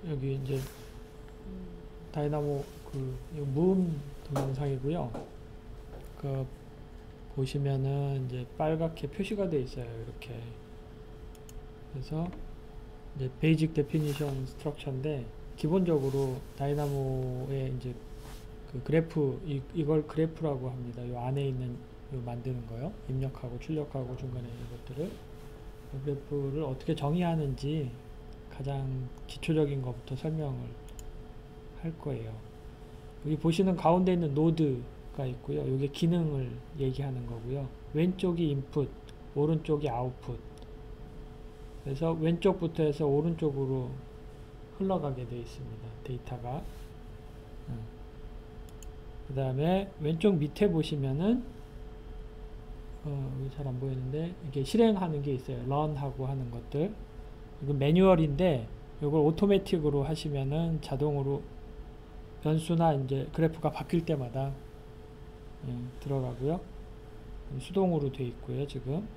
여기 이제 다이나모 무음 동영상이고요. 그 보시면은 이제 빨갛게 표시가 되어 있어요. 이렇게. 그래서 이제 베이직 데피니션 스트럭처인데 기본적으로 다이나모의 이제 그 그래프 이걸 그래프라고 합니다. 요 안에 있는 요 만드는 거요. 입력하고 출력하고 중간에 이것들을 그래프를 어떻게 정의하는지 가장 기초적인 것부터 설명을 할 거예요. 여기 보시는 가운데 있는 노드가 있고요. 이게 기능을 얘기하는 거고요. 왼쪽이 인풋, 오른쪽이 아웃풋. 그래서 왼쪽부터 해서 오른쪽으로 흘러가게 되어 있습니다. 데이터가. 그 다음에 왼쪽 밑에 보시면은 잘 안 보이는데 이렇게 실행하는 게 있어요. 런하고 하는 것들. 이건 매뉴얼인데 이걸 오토매틱으로 하시면은 자동으로 변수나 이제 그래프가 바뀔 때마다 들어가고요. 수동으로 돼 있고요. 지금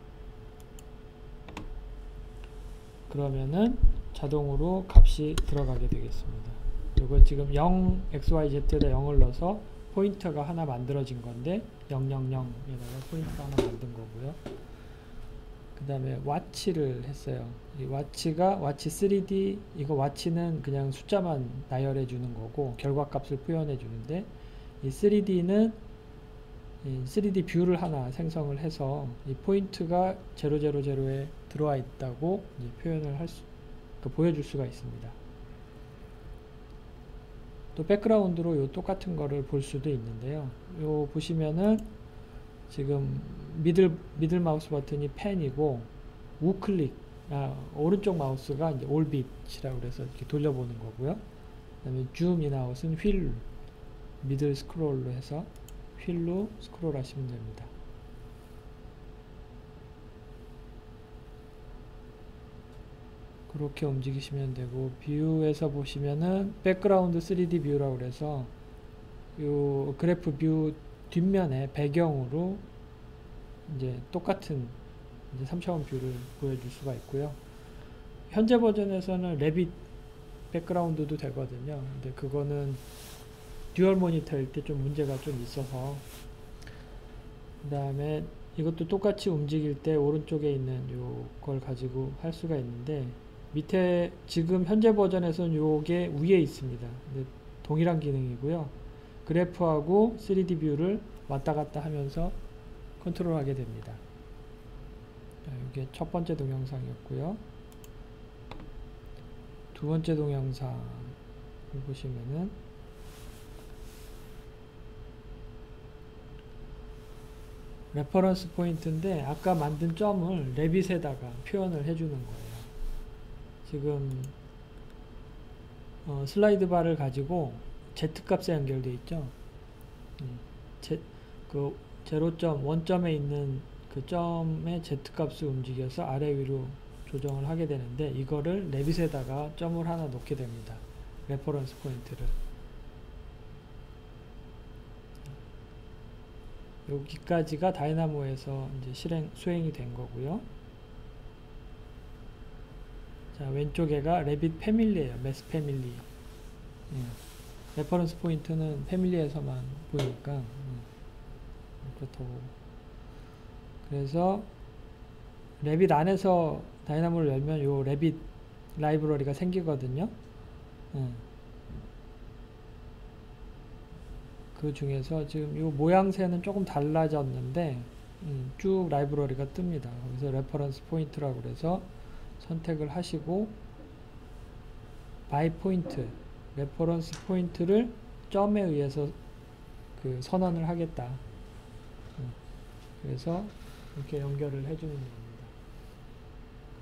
그러면은 자동으로 값이 들어가게 되겠습니다. 이거 지금 0 XYZ에다 0을 넣어서 포인터가 하나 만들어진 건데 000에다가 포인터가 하나 만든 거고요. 그 다음에 와치를 했어요. 이 와치가 와치 3D, 이거 와치는 그냥 숫자만 나열해 주는 거고 결과값을 표현해 주는데 이 3D는 이 3D 뷰를 하나 생성을 해서 이 포인트가 000에 들어와 있다고 이제 표현을 보여줄 수가 있습니다. 또 백그라운드로 요 똑같은 거를 볼 수도 있는데요. 요 보시면은 지금 미들 마우스 버튼이 펜이고 우클릭, 오른쪽 마우스가 이제 올빗이라고 그래서 이렇게 돌려보는 거고요. 그 다음에 줌 인아웃은 휠, 미들 스크롤로 해서 휠로 스크롤 하시면 됩니다. 그렇게 움직이시면 되고, 뷰에서 보시면은 백그라운드 3D 뷰라고 그래서 요 그래프 뷰 뒷면에 배경으로 이제 똑같은 이제 3차원 뷰를 보여줄 수가 있고요. 현재 버전에서는 레빗 백그라운드도 되거든요. 근데 그거는 듀얼 모니터일 때 좀 문제가 좀 있어서, 그 다음에 이것도 똑같이 움직일 때 오른쪽에 있는 요걸 가지고 할 수가 있는데, 밑에 지금 현재 버전에서는 요게 위에 있습니다. 근데 동일한 기능이고요. 그래프하고 3D 뷰를 왔다 갔다 하면서 컨트롤하게 됩니다. 이게 첫 번째 동영상이었고요. 두 번째 동영상을 보시면은 레퍼런스 포인트인데 아까 만든 점을 레빗에다가 표현을 해주는 거예요. 지금 슬라이드 바를 가지고 Z값에 연결되어 있죠. 그 0점, 원점에 있는 그 점의 Z값을 움직여서 아래 위로 조정을 하게 되는데, 이거를 레빗에다가 점을 하나 놓게 됩니다. 레퍼런스 포인트를. 여기까지가 다이나모에서 이제 수행이 된 거고요. 자, 왼쪽에가 레빗 패밀리예요. 메스 패밀리. 레퍼런스 포인트는 패밀리에서만 보이니까 그렇다고. 그래서 레빗 안에서 다이나모를 열면 요 레빗 라이브러리가 생기거든요. 그 중에서 지금 요 모양새는 조금 달라졌는데 쭉 라이브러리가 뜹니다. 거기서 레퍼런스 포인트라고 그래서 선택을 하시고 바이 포인트, 레퍼런스 포인트를 점에 의해서 그 선언을 하겠다. 그래서 이렇게 연결을 해주는 겁니다.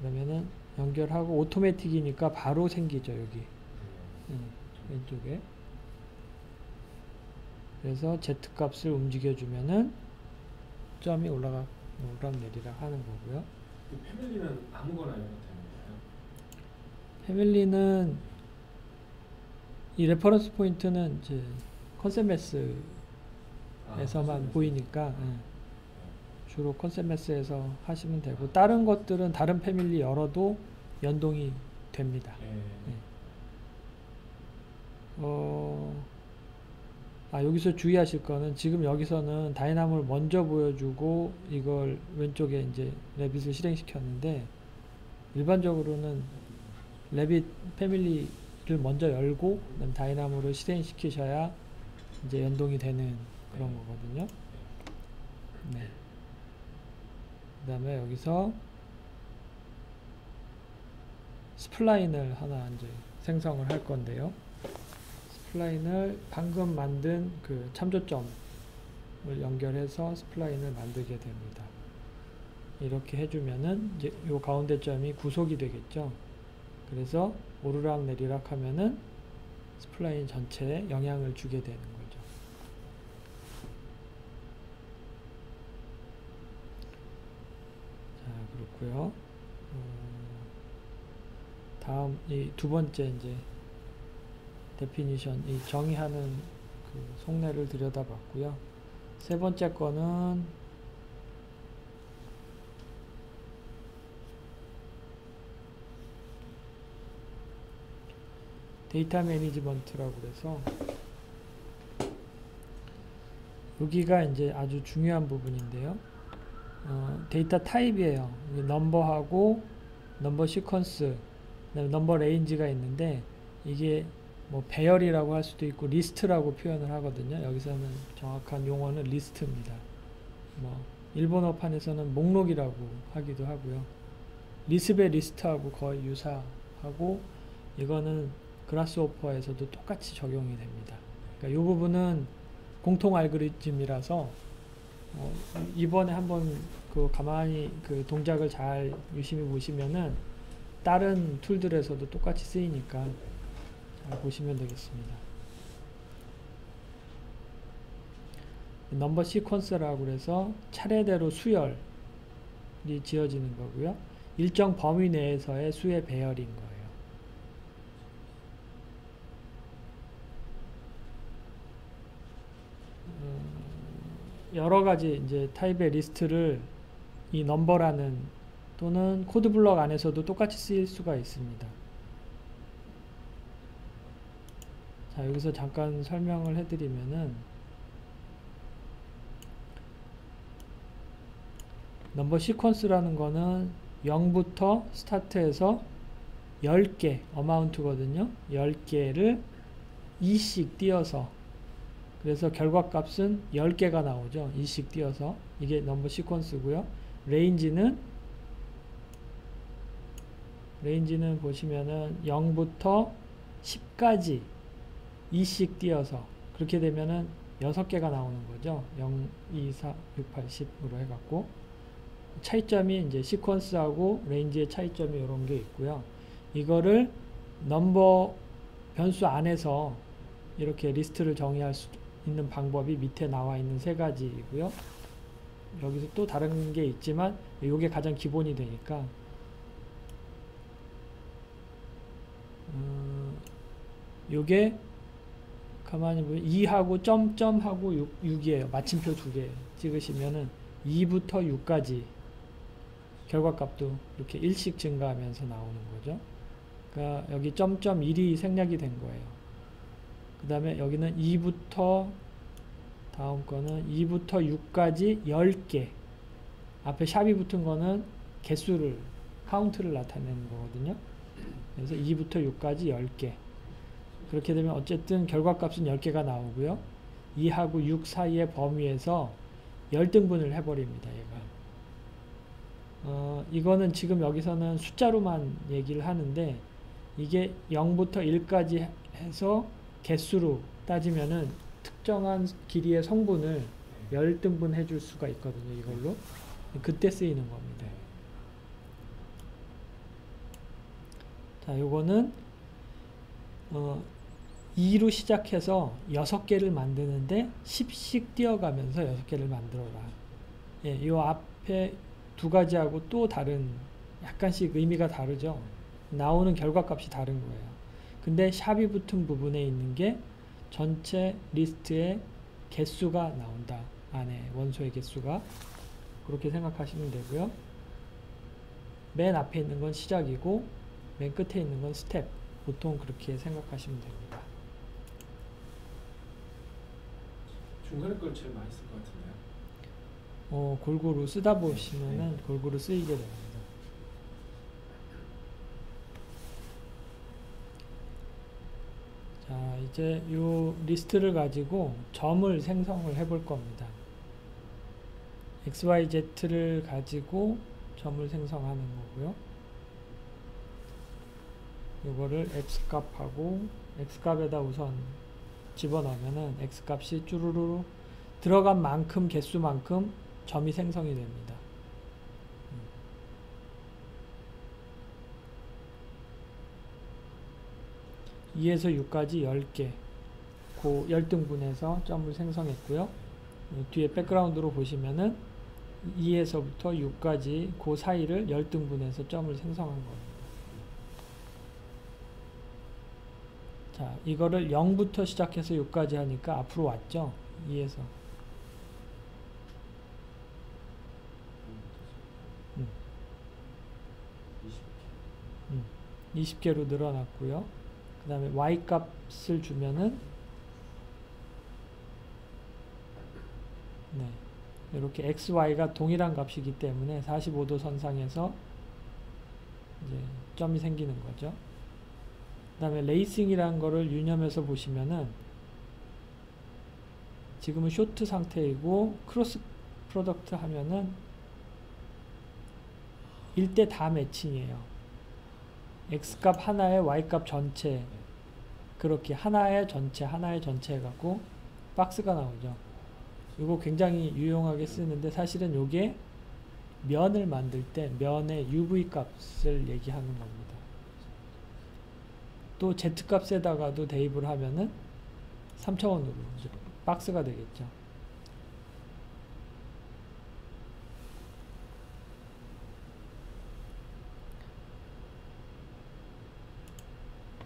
그러면은 연결하고 오토매틱이니까 바로 생기죠, 여기. 왼쪽에. 그래서 Z값을 움직여주면은 점이 오락내리락 하는 거고요. 패밀리는 아무거나 이런 것 때문에요? 패밀리는 이 레퍼런스 포인트는 이제 컨셉 매스에서만 보이니까 주로 컨셉 매스에서 하시면 되고, 다른 것들은 다른 패밀리 열어도 연동이 됩니다. 여기서 주의하실 거는 지금 여기서는 다이나모를 먼저 보여주고 이걸 왼쪽에 이제 레빗을 실행시켰는데 일반적으로는 레빗 패밀리를 먼저 열고 그다음 다이나모를 실행시키셔야 이제 연동이 되는 그런 거거든요. 네. 그 다음에 여기서 스플라인을 하나 이제 생성을 할 건데요. 스플라인을 방금 만든 그 참조점을 연결해서 스플라인을 만들게 됩니다. 이렇게 해주면은 이제 요 가운데 점이 구속이 되겠죠. 그래서 오르락 내리락 하면은 스플라인 전체에 영향을 주게 되는 거죠. 자, 그렇고요. 다음 이 두 번째 이제 데피니션, 이 정의하는 그 속내를 들여다봤고요. 세 번째 거는 데이터 매니지먼트라고 그래서 여기가 이제 아주 중요한 부분인데요. 데이터 타입이에요. 넘버하고 넘버 시퀀스, 넘버 레인지가 있는데 이게 뭐 배열이라고 할 수도 있고 리스트라고 표현을 하거든요. 여기서는 정확한 용어는 리스트입니다. 뭐 일본어판에서는 목록이라고 하기도 하고요. 리스베 리스트하고 거의 유사하고 이거는 그라스호퍼에서도 똑같이 적용이 됩니다. 그러니까 이 부분은 공통 알고리즘이라서 이번에 한번 그 가만히 그 동작을 잘 유심히 보시면은 다른 툴들에서도 똑같이 쓰이니까 잘 보시면 되겠습니다. 넘버 시퀀스라고 그래서 차례대로 수열이 지어지는 거고요. 일정 범위 내에서의 수의 배열인 거예요. 여러 가지 이제 타입의 리스트를 이 넘버라는 또는 코드 블럭 안에서도 똑같이 쓰일 수가 있습니다. 자, 여기서 잠깐 설명을 해드리면은 넘버 시퀀스라는 거는 0부터 스타트해서 10개 어마운트거든요. 10개를 2씩 띄어서 그래서 결과값은 10개가 나오죠. 2씩 띄어서 이게 넘버 시퀀스고요. 레인지는 보시면은 0부터 10까지 2씩 띄어서 그렇게 되면은 6개가 나오는 거죠. 0, 2, 4, 6, 8, 10으로 해갖고 차이점이 이제 시퀀스하고 레인지의 차이점이 이런 게 있고요. 이거를 넘버 변수 안에서 이렇게 리스트를 정의할 수 있는 방법이 밑에 나와 있는 세 가지이고요. 여기서 또 다른 게 있지만 이게 가장 기본이 되니까 요게 가만히 보면 2하고 점점하고 6이에요. 마침표 2개 찍으시면은 2부터 6까지 결과값도 이렇게 1씩 증가하면서 나오는 거죠. 그러니까 여기 점점 1이 생략이 된 거예요. 그 다음에 여기는 2부터 다음 거는 2부터 6까지 10개 앞에 샵이 붙은 거는 개수를 카운트를 나타내는 거거든요. 그래서 2부터 6까지 10개 그렇게 되면 어쨌든 결과값은 10개가 나오고요. 2하고 6 사이의 범위에서 열등분을 해버립니다. 얘가 이거는 지금 여기서는 숫자로만 얘기를 하는데 이게 0부터 1까지 해서 개수로 따지면은 특정한 길이의 성분을 열등분 해줄 수가 있거든요. 이걸로 그때 쓰이는 겁니다. 자, 요거는 2로 시작해서 6개를 만드는데 10씩 띄어가면서 6개를 만들어라. 예, 요 앞에 두 가지하고 또 다른 약간씩 의미가 다르죠. 나오는 결과값이 다른 거예요. 근데 샵이 붙은 부분에 있는 게 전체 리스트의 개수가 나온다. 안에 원소의 개수가. 그렇게 생각하시면 되고요. 맨 앞에 있는 건 시작이고 맨 끝에 있는 건 스텝. 보통 그렇게 생각하시면 됩니다. 중간에 걸 제일 많이 쓸 것 같은데요. 골고루 쓰다 보시면은 골고루 쓰이게 됩니다. 자, 이제 이 리스트를 가지고 점을 생성을 해 볼 겁니다. XYZ를 가지고 점을 생성하는 거고요. 이거를 X값하고 X값에다 우선 집어넣으면은 X값이 쭈루루루 들어간 만큼 개수만큼 점이 생성이 됩니다. 2에서 6까지 10개 그 열등분해서 점을 생성했고요. 뒤에 백그라운드로 보시면은 2에서부터 6까지 그 사이를 열등분해서 점을 생성한 겁니다. 자, 이거를 0부터 시작해서 6까지 하니까 앞으로 왔죠? 2에서 20개로 늘어났고요. 그 다음에 y값을 주면은 이렇게 xy가 동일한 값이기 때문에 45도 선상에서 이제 점이 생기는 거죠. 그 다음에 레이싱이라는 거를 유념해서 보시면은 지금은 쇼트 상태이고 크로스 프로덕트 하면은 1대 다 매칭이에요. x값 하나에 y값 전체 그렇게 하나의 전체 해갖고 박스가 나오죠. 이거 굉장히 유용하게 쓰는데 사실은 이게 면을 만들 때 면의 UV 값을 얘기하는 겁니다. 또 Z 값에다가도 대입을 하면은 3차원으로 이제 박스가 되겠죠.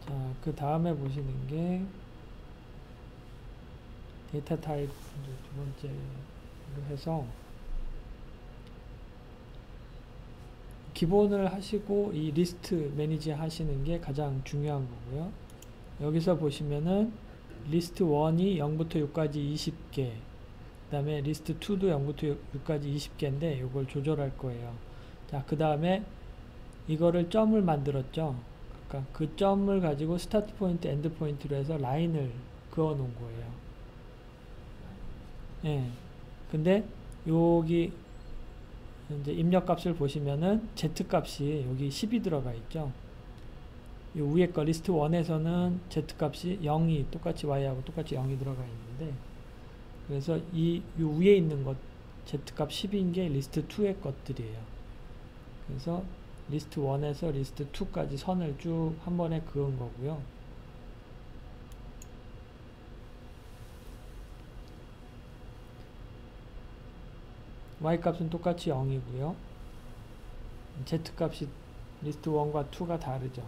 자, 그 다음에 보시는 게 데이터 타입 두 번째로 해서 기본을 하시고 이 리스트 매니지 하시는 게 가장 중요한 거고요. 여기서 보시면은 리스트 1이 0부터 6까지 20개 그 다음에 리스트 2도 0부터 6까지 20개인데 이걸 조절할 거예요. 자, 그 다음에 이거를 점을 만들었죠. 그러니까 그 점을 가지고 스타트 포인트, 엔드 포인트로 해서 라인을 그어 놓은 거예요. 예. 근데 여기 이제 입력값을 보시면은 Z 값이 여기 10이 들어가 있죠. 이 위에 거 리스트 1에서는 Z 값이 0이 똑같이 Y하고 똑같이 0이 들어가 있는데 그래서 이 위에 있는 것 Z 값 10인 게 리스트 2의 것들이에요. 그래서 리스트 1에서 리스트 2까지 선을 쭉 한 번에 그은 거고요. Y값은 똑같이 0이고요. Z값이 리스트 1과 2가 다르죠.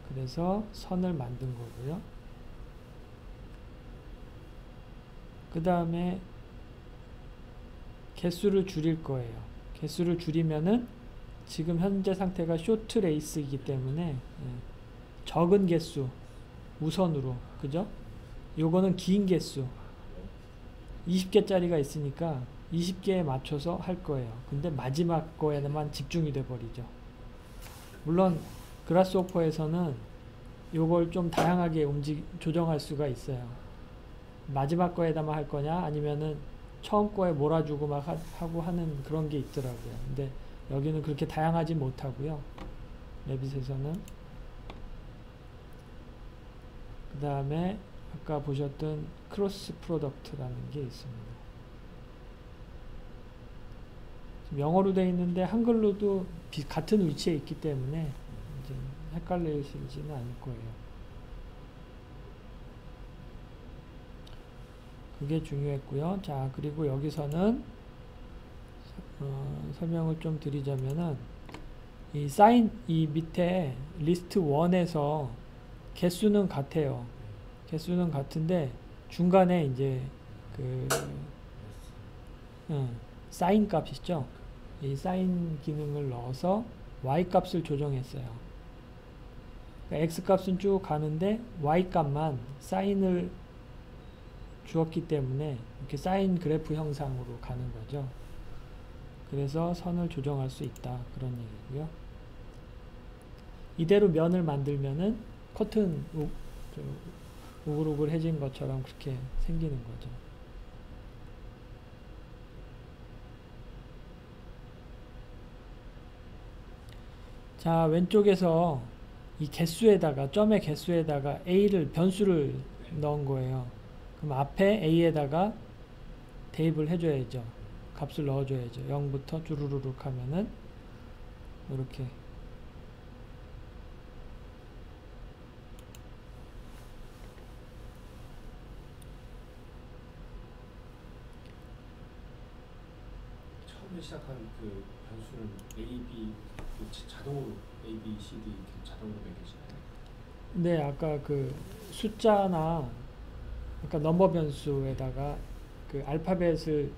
그래서 선을 만든 거고요. 그 다음에 개수를 줄일 거예요. 개수를 줄이면은 지금 현재 상태가 쇼트 레이스이기 때문에 적은 개수 우선으로, 그죠? 요거는 긴 개수 20개짜리가 있으니까 20개에 맞춰서 할 거예요. 근데 마지막 거에만 집중이 돼 버리죠. 물론 그라스호퍼에서는 요걸 좀 다양하게 조정할 수가 있어요. 마지막 거에다만 할 거냐 아니면은 처음 거에 몰아주고 막 하고 하는 그런 게 있더라고요. 근데 여기는 그렇게 다양하지 못하고요. 레빗에서는. 그 다음에 아까 보셨던 크로스 프로덕트라는 게 있습니다. 영어로 되어 있는데 한글로도 같은 위치에 있기 때문에 이제 헷갈리시지는 않을 거예요. 그게 중요했고요. 자, 그리고 여기서는 설명을 좀 드리자면은 이 밑에 리스트 1에서 개수는 같아요. 개수는 같은데 중간에 이제 사인 값이죠. 이 사인 기능을 넣어서 y 값을 조정했어요. 그러니까 x 값은 쭉 가는데 y 값만 사인을 주었기 때문에 이렇게 사인 그래프 형상으로 가는 거죠. 그래서 선을 조정할 수 있다. 그런 얘기고요. 이대로 면을 만들면은 커튼 우글우글해진 것처럼 그렇게 생기는 거죠. 자, 왼쪽에서 이 개수에다가, 점의 개수에다가 A를, 변수를 넣은 거예요. 그럼 앞에 A에다가 대입을 해줘야죠. 값을 넣어줘야죠. 0부터 주르르륵 하면은 이렇게 처음에 시작한 그 변수는 A, B 자동으로 A, B, C, D 이렇게 자동으로 매겨지나요? 네, 아까 그 숫자나 아까 넘버 변수에다가 그 알파벳을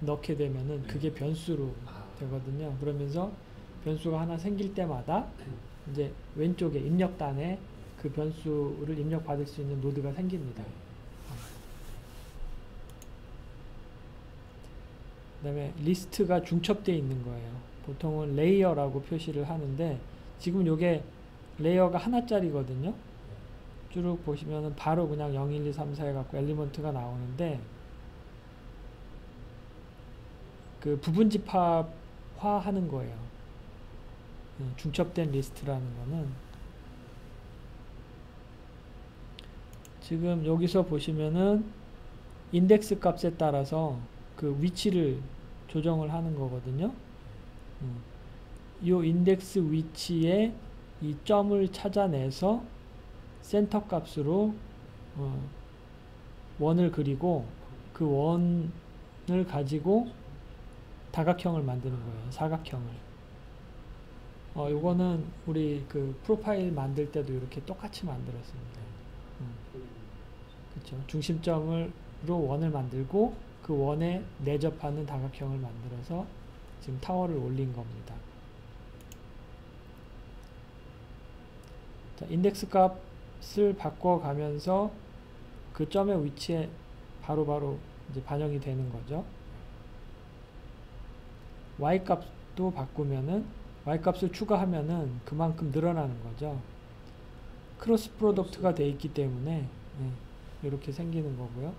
넣게 되면은 네. 그게 변수로 되거든요. 그러면서 변수가 하나 생길 때마다 이제 왼쪽에 입력단에 그 변수를 입력받을 수 있는 노드가 생깁니다. 그 다음에 리스트가 중첩되어 있는 거예요. 보통은 레이어라고 표시를 하는데 지금 요게 레이어가 하나짜리거든요. 쭉 보시면은 바로 그냥 0, 1, 2, 3, 4 해갖고 엘리먼트가 나오는데 그 부분집합화 하는 거예요. 중첩된 리스트라는 거는 지금 여기서 보시면은 인덱스 값에 따라서 그 위치를 조정을 하는 거거든요. 이 인덱스 위치에 이 점을 찾아내서 센터 값으로 원을 그리고 그 원을 가지고 다각형을 만드는 거예요. 사각형을. 요거는 우리 그 프로파일 만들 때도 이렇게 똑같이 만들었습니다. 그렇죠. 중심점으로 원을 만들고 그 원에 내접하는 다각형을 만들어서 지금 타워를 올린 겁니다. 자, 인덱스 값을 바꿔가면서 그 점의 위치에 바로바로 이제 반영이 되는 거죠. y 값도 바꾸면은 y 값을 추가하면은 그만큼 늘어나는 거죠. 크로스 프로덕트가 돼 있기 때문에 이렇게 생기는 거고요.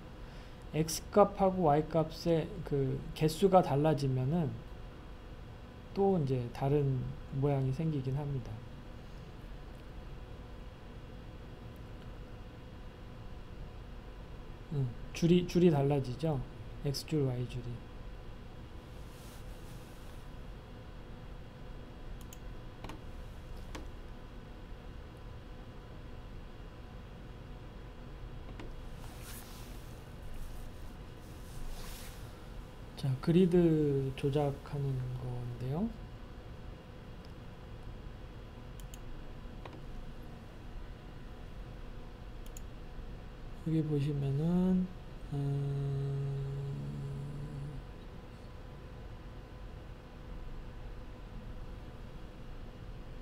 x 값하고 y 값의 그 개수가 달라지면은 또 이제 다른 모양이 생기긴 합니다. 줄이 달라지죠. x줄, y줄이. 자, 그리드 조작하는 건데요. 여기 보시면은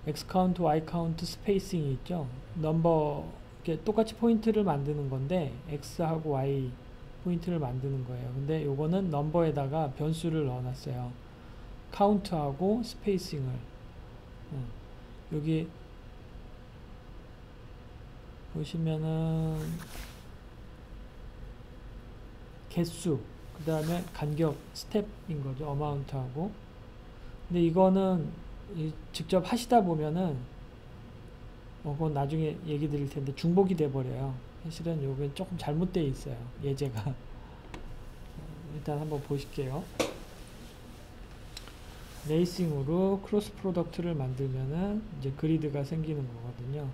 x 카운트, y 카운트, 스페이싱이 있죠. 넘버 똑같이 포인트를 만드는 건데 x하고 y 포인트를 만드는 거예요. 근데 요거는 넘버에다가 변수를 넣어놨어요. 카운트하고 스페이싱을. 여기 보시면은 개수, 그 다음에 간격, 스텝인 거죠. 어마운트하고. 근데 이거는 직접 하시다 보면은 그건 나중에 얘기 드릴 텐데 중복이 돼 버려요. 사실은 요게 조금 잘못되어 있어요. 예제가. 일단 한번 보실게요. 레이싱으로 크로스 프로덕트를 만들면은 이제 그리드가 생기는 거거든요.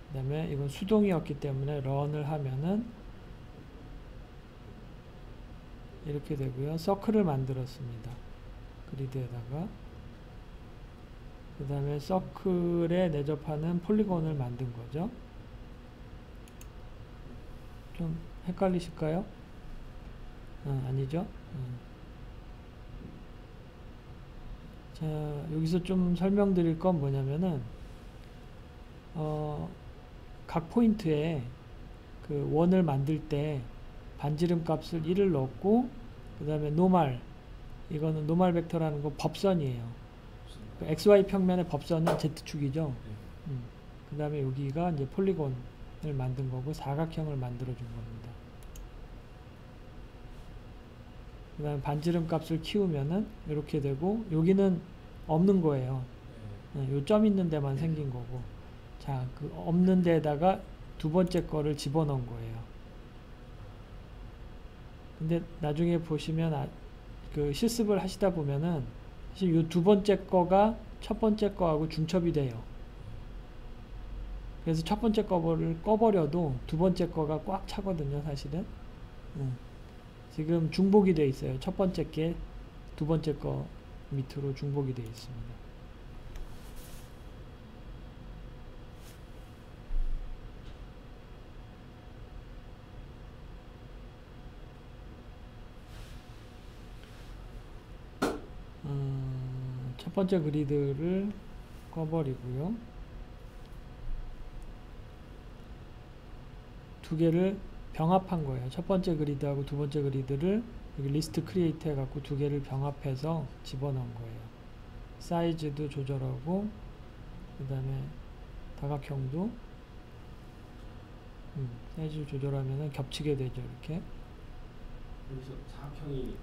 그 다음에 이건 수동이었기 때문에 런을 하면은 이렇게 되고요. 서클을 만들었습니다. 그리드에다가. 그 다음에 서클에 내접하는 폴리곤을 만든 거죠. 좀 헷갈리실까요? 아니죠? 자, 여기서 좀 설명드릴 건 뭐냐면은 각 포인트에 그 원을 만들 때 반지름 값을 1을 넣었고, 그 다음에 노말, 이거는 노말 벡터라는 거 법선이에요. 그 XY 평면의 법선은 Z축이죠. 그 다음에 여기가 이제 폴리곤을 만든 거고 사각형을 만들어 준 겁니다. 그 다음에 반지름 값을 키우면은 이렇게 되고, 여기는 없는 거예요. 요 점 있는 데만 생긴 거고. 자, 그 없는 데에다가 두 번째 거를 집어넣은 거예요. 근데 나중에 보시면 그 실습을 하시다 보면은 사실 요 두 번째 거가 첫 번째 거하고 중첩이 돼요. 그래서 첫 번째 거를 꺼버려도 두 번째 거가 꽉 차거든요, 사실은. 지금 중복이 돼 있어요. 첫 번째 게 두 번째 거 밑으로 중복이 돼 있습니다. 첫 번째 그리드를 꺼버리고요. 두 개를 병합한 거예요. 첫 번째 그리드하고 두 번째 그리드를 여기 리스트 크리에이트 해갖고 두 개를 병합해서 집어넣은 거예요. 사이즈도 조절하고, 그 다음에 다각형도 사이즈 조절하면 겹치게 되죠. 이렇게. 여기서 사각형이 이렇게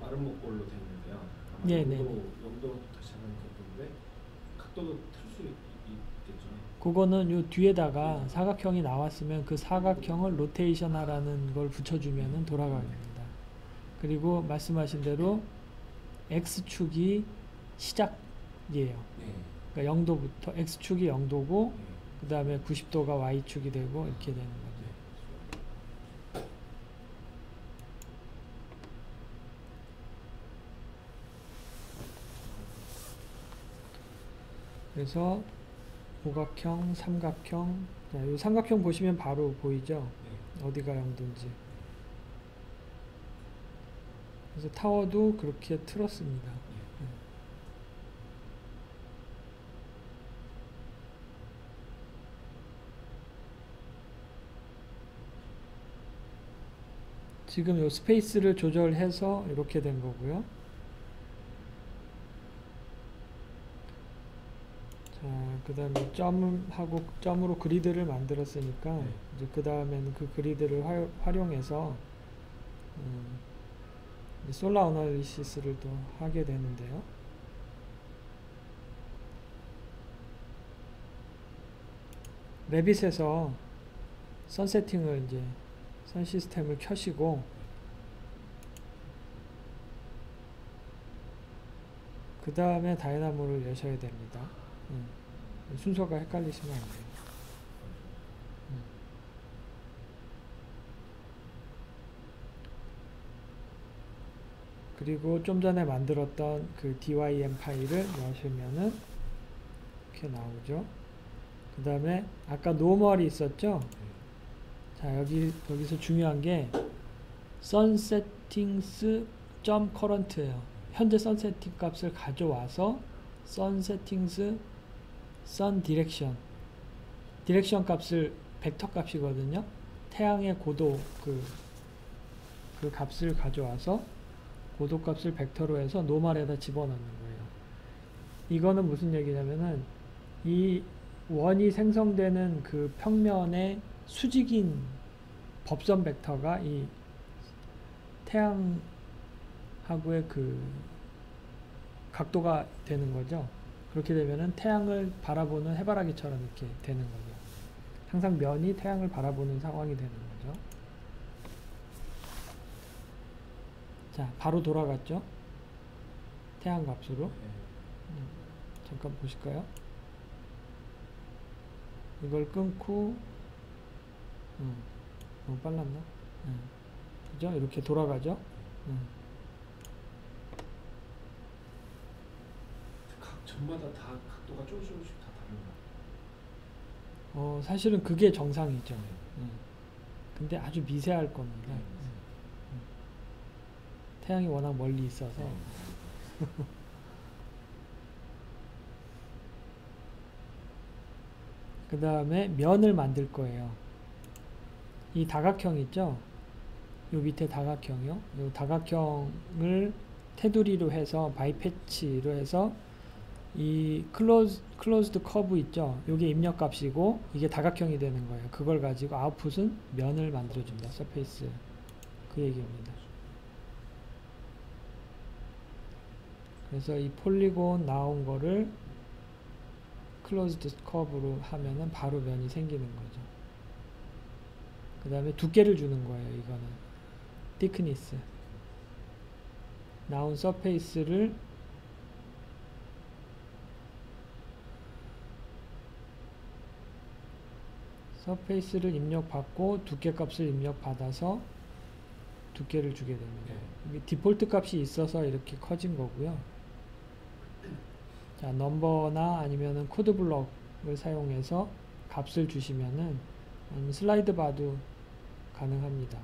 마른 목골로 되어 있는데요. 네네. 영도부터 시작하는 것인데 각도도 틀 수 있겠죠. 그거는 요 뒤에다가 사각형이 나왔으면 그 사각형을 로테이션 하라는 걸 붙여주면은 돌아갑니다. 그리고 말씀하신 대로 X축이 시작이에요. 그러니까 0도부터 X축이 0도고 그 다음에 90도가 Y축이 되고 이렇게 되는 거죠. 그래서 오각형, 삼각형, 이 삼각형 보시면 바로 보이죠? 어디가 0도인지. 그래서 타워도 그렇게 틀었습니다. 지금 요 스페이스를 조절해서 이렇게 된 거고요. 자, 그 다음에 점하고 점으로 그리드를 만들었으니까 이제 그 다음에는 그 그리드를 활용해서 솔라 어널리시스를 또 하게 되는데요. 레빗에서 선 세팅을 이제 선 시스템을 켜시고 그 다음에 다이나모를 여셔야 됩니다. 순서가 헷갈리시면 안 돼요. 그리고 좀 전에 만들었던 그 DYM 파일을 넣으시면은 이렇게 나오죠. 그 다음에 아까 노멀이 있었죠? 자, 여기서 중요한 게 sunsettings.current예요. 현재 sunsetting 값을 가져와서 sunsettings sun direction 값을 벡터 값이거든요. 태양의 고도 그 값을 가져와서 고도 값을 벡터로 해서 노멀에다 집어넣는 거예요. 이거는 무슨 얘기냐면은 이 원이 생성되는 그 평면의 수직인 법선 벡터가 이 태양하고의 그 각도가 되는 거죠. 그렇게 되면은 태양을 바라보는 해바라기처럼 이렇게 되는 거죠. 항상 면이 태양을 바라보는 상황이 되는 거죠. 자, 바로 돌아갔죠? 태양 값으로. 잠깐 보실까요? 이걸 끊고 너무 빨랐나? 그죠? 이렇게 돌아가죠? 각 점마다 다 각도가 조금씩 다 다른가요? 사실은 그게 정상이죠. 근데 아주 미세할 겁니다. 태양이 워낙 멀리 있어서. 그 다음에 면을 만들 거예요. 이 다각형 있죠? 요 밑에 다각형이요. 요 다각형을 테두리로 해서 바이패치로 해서 이 클로즈드 커브 있죠? 요게 입력값이고 이게 다각형이 되는 거예요. 그걸 가지고 아웃풋은 면을 만들어준다. 서페이스. 그 얘기입니다. 그래서 이 폴리곤 나온 거를 클로즈드 커브로 하면은 바로 면이 생기는 거죠. 그 다음에 두께를 주는 거예요. 이거는 thickness. 나온 서페이스를 입력받고 두께값을 입력받아서 두께를 주게 됩니다. 이게 디폴트 값이 있어서 이렇게 커진 거고요. 자, 넘버나 아니면은 코드 블럭을 사용해서 값을 주시면은 슬라이드 바도 가능합니다.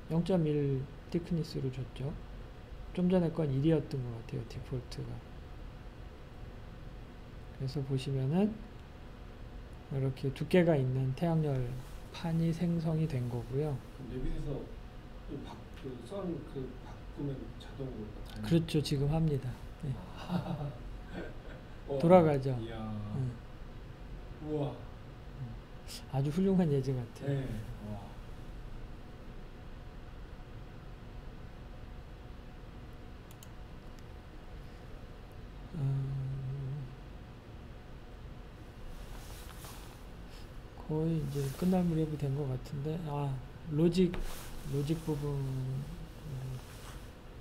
0.1 thickness로 줬죠. 좀 전에 건 1이었던 것 같아요. 디폴트가. 그래서 보시면은 이렇게 두께가 있는 태양열 판이 생성이 된 거고요. 레빗에서 바꾸면 자동으로 다 그렇죠. 지금 합니다. 네. 돌아가죠. 이야. 우와. 아주 훌륭한 예제 같아요. 네. 와. 거의 이제 끝날 무렵이 된 것 같은데, 로직 부분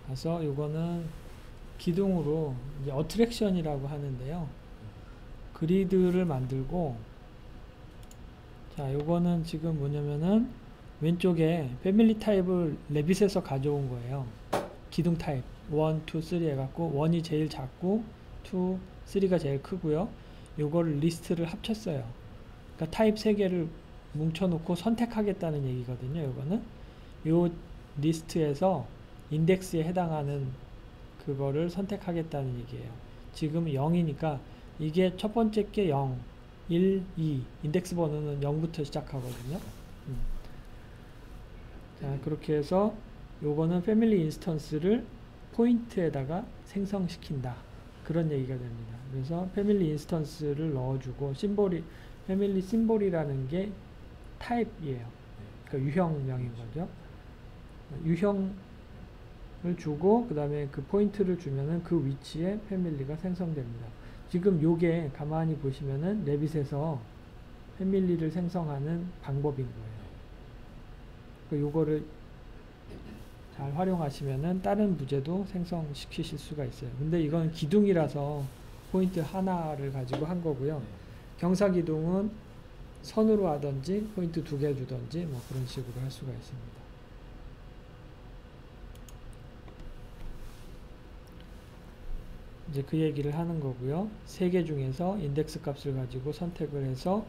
가서 요거는 기둥으로 이제 어트랙션이라고 하는데요. 그리드를 만들고, 자, 요거는 지금 뭐냐면은 왼쪽에 패밀리 타입을 레빗에서 가져온 거예요. 기둥 타입 1, 2, 3 해갖고 1이 제일 작고 2, 3가 제일 크고요. 요거를 리스트를 합쳤어요. 그러니까 타입 3개를 뭉쳐놓고 선택하겠다는 얘기거든요. 요거는 요 리스트에서 인덱스에 해당하는 그거를 선택하겠다는 얘기예요. 지금 0이니까 이게 첫 번째 게 0, 1, 2 인덱스 번호는 0부터 시작하거든요. 자, 그렇게 해서 요거는 패밀리 인스턴스를 포인트에다가 생성시킨다. 그런 얘기가 됩니다. 그래서 패밀리 인스턴스를 넣어주고 패밀리 심볼이라는 게 타입이에요. 그러니까 유형명인 거죠. 유형을 주고 그 다음에 그 포인트를 주면은 그 위치에 패밀리가 생성됩니다. 지금 요게 가만히 보시면은 레빗에서 패밀리를 생성하는 방법인 거예요. 요거를 잘 활용하시면은 다른 부재도 생성시키실 수가 있어요. 근데 이건 기둥이라서 포인트 하나를 가지고 한 거고요. 경사 기둥은 선으로 하든지 포인트 2개 주든지 뭐 그런 식으로 할 수가 있습니다. 이제 그 얘기를 하는 거고요. 3개 중에서 인덱스 값을 가지고 선택을 해서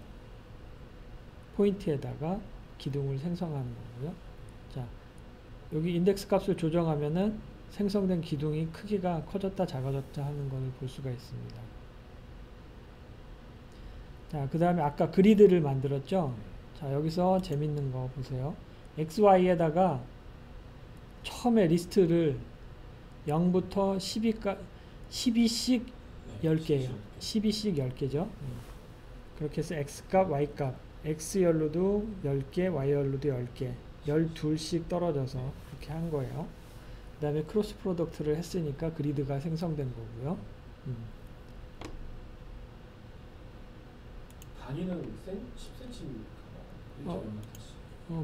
포인트에다가 기둥을 생성하는 거고요. 자, 여기 인덱스 값을 조정하면은 생성된 기둥이 크기가 커졌다 작아졌다 하는 것을 볼 수가 있습니다. 자, 그 다음에 아까 그리드를 만들었죠. 자, 여기서 재밌는 거 보세요. XY에다가 처음에 리스트를 0부터 12씩 10개예요. 12씩 10개죠. 그렇게 해서 X값, Y값, X열로도 10개, Y열로도 10개, 12씩 떨어져서 그렇게 한 거예요. 그 다음에 크로스 프로덕트를 했으니까 그리드가 생성된 거고요. 단위는 10cm입니까?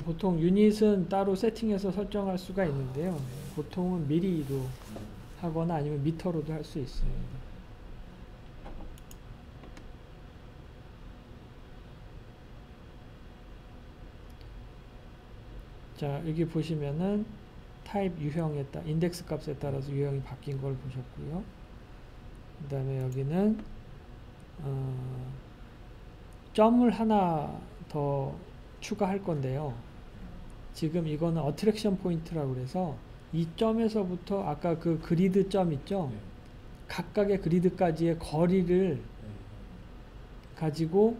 보통 유닛은 따로 세팅해서 설정할 수가 있는데요. 보통은 미리로 하거나 아니면 미터로도 할 수 있습니다. 자, 여기 보시면은 타입 유형에 따라 인덱스 값에 따라서 유형이 바뀐 걸 보셨고요. 그 다음에 여기는 점을 하나 더 추가할 건데요. 지금 이거는 어트랙션 포인트라고 그래서 이 점에서부터 아까 그 그리드 점 있죠? 각각의 그리드까지의 거리를 가지고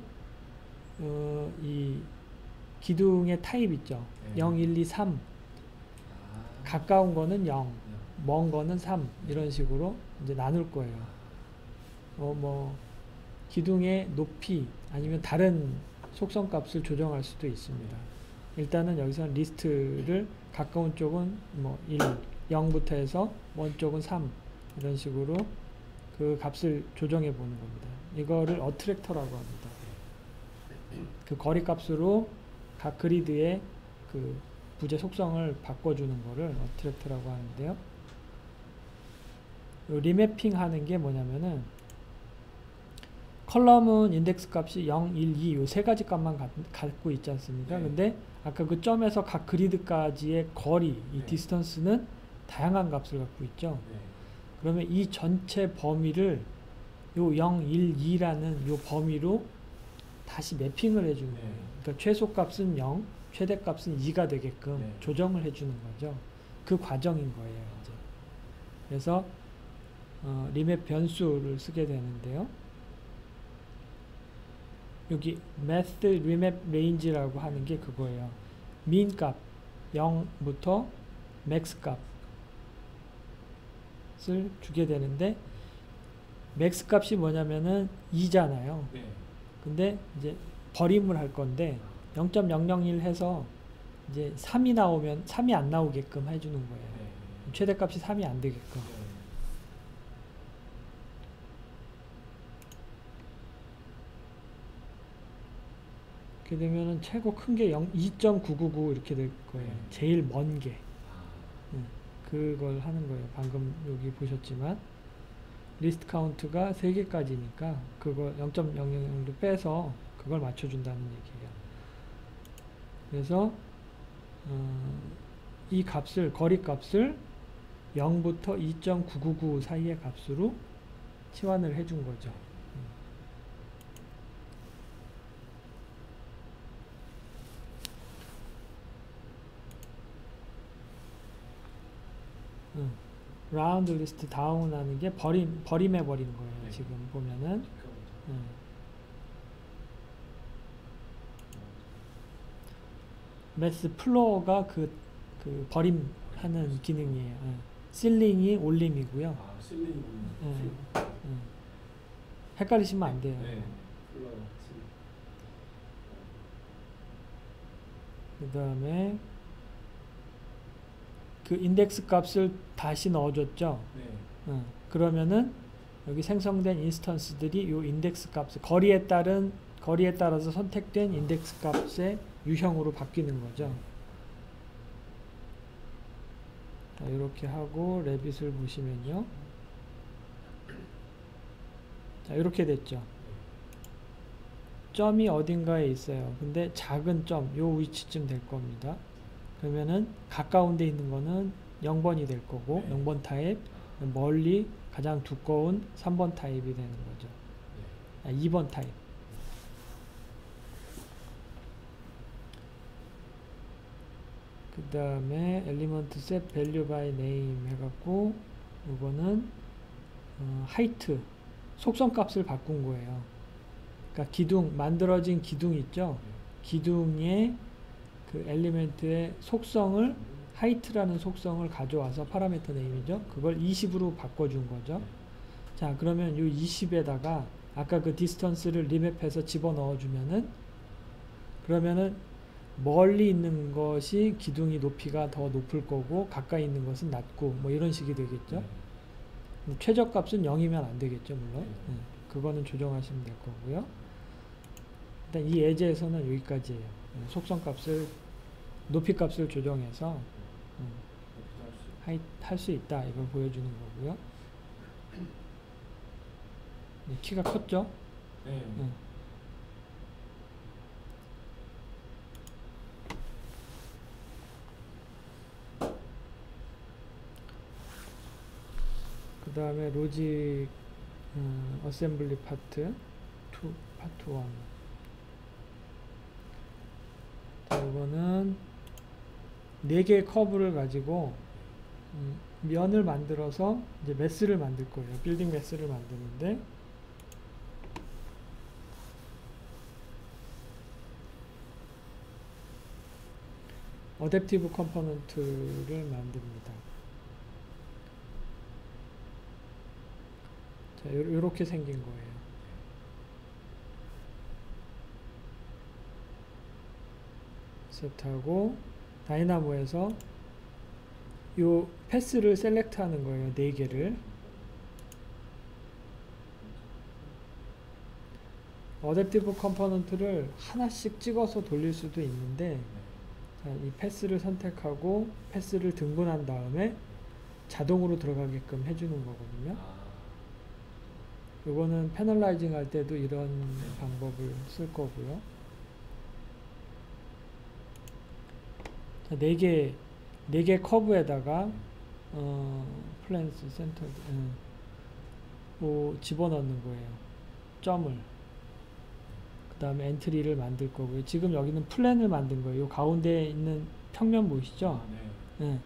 이 기둥의 타입 있죠. 네. 0, 1, 2, 3 아, 가까운 거는 0, 네. 먼 거는 3 이런 식으로 이제 나눌 거예요. 뭐 기둥의 높이 아니면 다른 속성 값을 조정할 수도 있습니다. 일단은 여기서는 리스트를 가까운 쪽은 뭐 1, 0부터 해서 먼 쪽은 3 이런 식으로 그 값을 조정해 보는 겁니다. 이거를 어트랙터라고 합니다. 그 거리 값으로 각 그리드의 그 부재 속성을 바꿔주는 거를 어트랙터라고 하는데요. 리매핑 하는 게 뭐냐면은 컬럼은 인덱스 값이 0, 1, 2 요 세 가지 값만 갖고 있지 않습니까? 네. 근데 아까 그 점에서 각 그리드까지의 거리, 이 네. 디스턴스는 다양한 값을 갖고 있죠. 네. 그러면 이 전체 범위를 요 0, 1, 2라는 요 범위로 다시 매핑을 해주는 네. 거예요. 그러니까 최소값은 0, 최대값은 2가 되게끔 네. 조정을 해주는 거죠. 그 과정인 거예요. 이제. 그래서 리맵 변수를 쓰게 되는데요. 여기 method remap range라고 하는 게 그거예요. min 값 0부터 max 값을 주게 되는데 max 값이 뭐냐면은 2잖아요. 네. 근데 이제 버림을 할 건데 0.001 해서 이제 3이 나오면 3이 안 나오게끔 해주는 거예요. 네. 최대값이 3이 안 되게끔. 네. 이렇게 되면은 최고 큰 게 2.999 이렇게 될 거예요. 네. 제일 먼 게. 아, 그걸 하는 거예요. 방금 여기 보셨지만 리스트 카운트가 3개까지니까 그거 0.000도 빼서 그걸 맞춰준다는 얘기예요. 그래서 이 값을 거리 값을 0부터 2.999 사이의 값으로 치환을 해준 거죠. 라운드 리스트 다운 하는 게 버림해 버린 거예요. 네. 지금 보면은. 매스 플로어가 그 버림하는 기능이에요. 실링이 올림이고요. 아, 실링이 헷갈리시면 안 돼요. 네. 플러 실링. 그 다음에 그 인덱스 값을 다시 넣어줬죠. 네. 그러면은 여기 생성된 인스턴스들이 요 인덱스 값, 거리에 따라서 선택된 인덱스 값의 유형으로 바뀌는 거죠. 자, 이렇게 하고 레빗을 보시면요. 자, 이렇게 됐죠. 점이 어딘가에 있어요. 근데 작은 점, 요 위치쯤 될 겁니다. 그러면은 가까운 데 있는 거는 0번이 될 거고, 네. 0번 타입, 멀리 가장 두꺼운 3번 타입이 되는 거죠. 네. 2번 타입. 그 다음에 element set value by name 해갖고 이거는 height 속성 값을 바꾼 거예요. 그러니까 기둥 만들어진 기둥 있죠. 기둥의 그 엘리멘트의 속성을 height라는 속성을 가져와서 파라미터 네임이죠. 그걸 20으로 바꿔준 거죠. 자, 그러면 이 20에다가 아까 그 디스턴스를 리맵해서 집어넣어 주면은 그러면은 멀리 있는 것이 기둥이 높이가 더 높을 거고 가까이 있는 것은 낮고 뭐 이런 식이 되겠죠. 최저값은 0이면 안 되겠죠, 물론. 그거는 조정하시면 될 거고요. 일단 이 예제에서는 여기까지예요. 속성값을 높이값을 조정해서 할 수 있다 이걸 보여주는 거고요. 키가 컸죠? 네. 그 다음에 로직 어셈블리 파트 2 파트 1. 자, 이거는 4개의 커브를 가지고 면을 만들어서 이제 매스를 만들 거예요. 빌딩 매스를 만드는데 어댑티브 컴포넌트를 만듭니다. 자, 요렇게 생긴 거예요. 세트하고 다이나모에서 요 패스를 셀렉트 하는 거예요. 4개를. 어댑티브 컴포넌트를 하나씩 찍어서 돌릴 수도 있는데, 자, 이 패스를 선택하고 패스를 등분한 다음에 자동으로 들어가게끔 해주는 거거든요. 요거는 패널라이징 할 때도 이런 방법을 쓸 거고요. 자, 4개 커브에다가 플랜스 센터 집어넣는 거예요. 점을. 그 다음에 엔트리를 만들 거고요. 지금 여기는 플랜을 만든 거예요. 요 가운데에 있는 평면 보이시죠? 네.